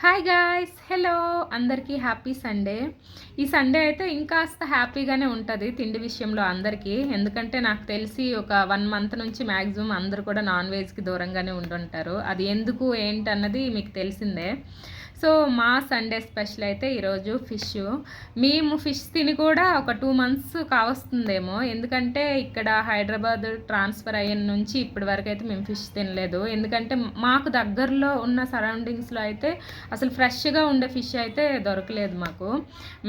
Hi guys, hello అందరికీ happy Sunday. ఈ Sunday అయితే ఇంకాస్త హ్యాపీగానే ఉంటుంది తిండి విషయంలో అందరికీ. ఎందుకంటే నాకు తెలిసి ఒక 1 మంత్ నుంచి మ్యాక్సిమం అందరూ కూడా నాన్ వెజ్కి దూరంగానే ఉండుంటారు. అది ఎందుకు ఏంటన్నది మీకు తెలిసిందే. సో మా సండే స్పెషల్ అయితే ఈరోజు ఫిష్. మేము ఫిష్ తిని కూడా ఒక 2 మంత్స్ కావస్తుందేమో. ఎందుకంటే ఇక్కడ హైదరాబాద్ ట్రాన్స్ఫర్ అయిన నుంచి ఇప్పటి వరకు అయితే మేము ఫిష్ తినలేదు. ఎందుకంటే మాకు దగ్గరలో ఉన్న సరౌండింగ్స్లో అయితే అసలు ఫ్రెష్గా ఉండే ఫిష్ అయితే దొరకలేదు మాకు.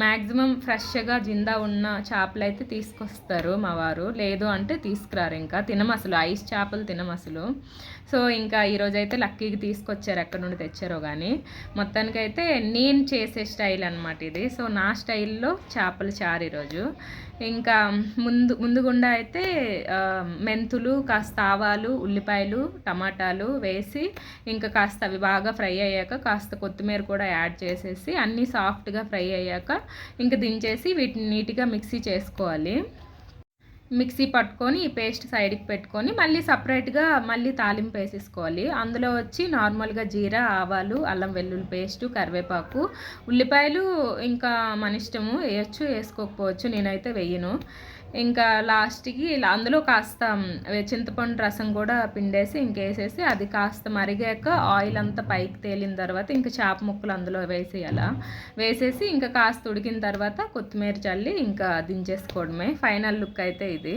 మ్యాక్సిమం ఫ్రెష్గా జిందా ఉన్న చేపలు అయితే తీసుకొస్తారు మా వారు, లేదు అంటే తీసుకురారు. ఇంకా తినం అసలు, ఐస్ చేపలు తినం అసలు. సో ఇంకా ఈరోజైతే లక్కీకి తీసుకొచ్చారు, ఎక్కడి నుండి తెచ్చారో కానీ. మొత్తానికైతే నేను చేసే స్టైల్ అనమాట ఇది. సో నా స్టైల్లో చేపల చారు ఈరోజు. ఇంకా ముందుగుండా అయితే మెంతులు, కాస్త ఆవాలు, ఉల్లిపాయలు, టమాటాలు వేసి ఇంకా కాస్త అవి బాగా ఫ్రై అయ్యాక కాస్త కొత్తిమీర కూడా యాడ్ చేసేసి అన్నీ సాఫ్ట్గా ఫ్రై అయ్యాక ఇంకా దించేసి వీటిని నీట్గా మిక్సీ చేసుకోవాలి. మిక్సీ పట్టుకొని ఈ పేస్ట్ సైడ్కి పెట్టుకొని మళ్ళీ సపరేట్గా మళ్ళీ తాలింపు వేసేసుకోవాలి. అందులో వచ్చి నార్మల్గా జీరా, ఆవాలు, అల్లం వెల్లుల్లి పేస్టు, కరివేపాకు, ఉల్లిపాయలు ఇంకా మన ఇష్టము, వేయచ్చు వేసుకోకపోవచ్చు, నేనైతే వేయను. ఇంకా లాస్ట్కి అందులో కాస్త చింతపండు రసం కూడా పిండేసి ఇంకేసేసి అది కాస్త మరిగాక ఆయిల్ అంతా పైకి తేలిన తర్వాత ఇంకా చేప ముక్కలు అందులో వేసేయాల. వేసేసి ఇంకా కాస్త ఉడికిన తర్వాత కొత్తిమీర చల్లి ఇంకా దించేసుకోవడమే. ఫైనల్ లుక్ అయితే ఇది.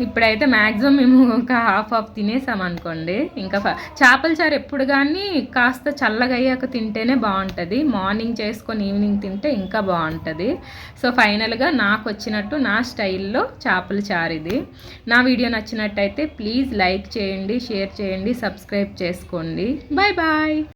ఇప్పుడైతే మ్యాక్సిమం మేము ఒక హాఫ్ తినేసాం అనుకోండి. ఇంకా చేపల చారు ఎప్పుడు కానీ కాస్త చల్లగా అయ్యాక తింటేనే బాగుంటుంది. మార్నింగ్ చేసుకొని ఈవినింగ్ తింటే ఇంకా బాగుంటుంది. సో ఫైనల్గా నాకు వచ్చినట్టు నా స్టైల్లో చేపల చారు ఇది. నా వీడియో నచ్చినట్టయితే ప్లీజ్ లైక్ చేయండి, షేర్ చేయండి, సబ్స్క్రైబ్ చేసుకోండి. Bye bye.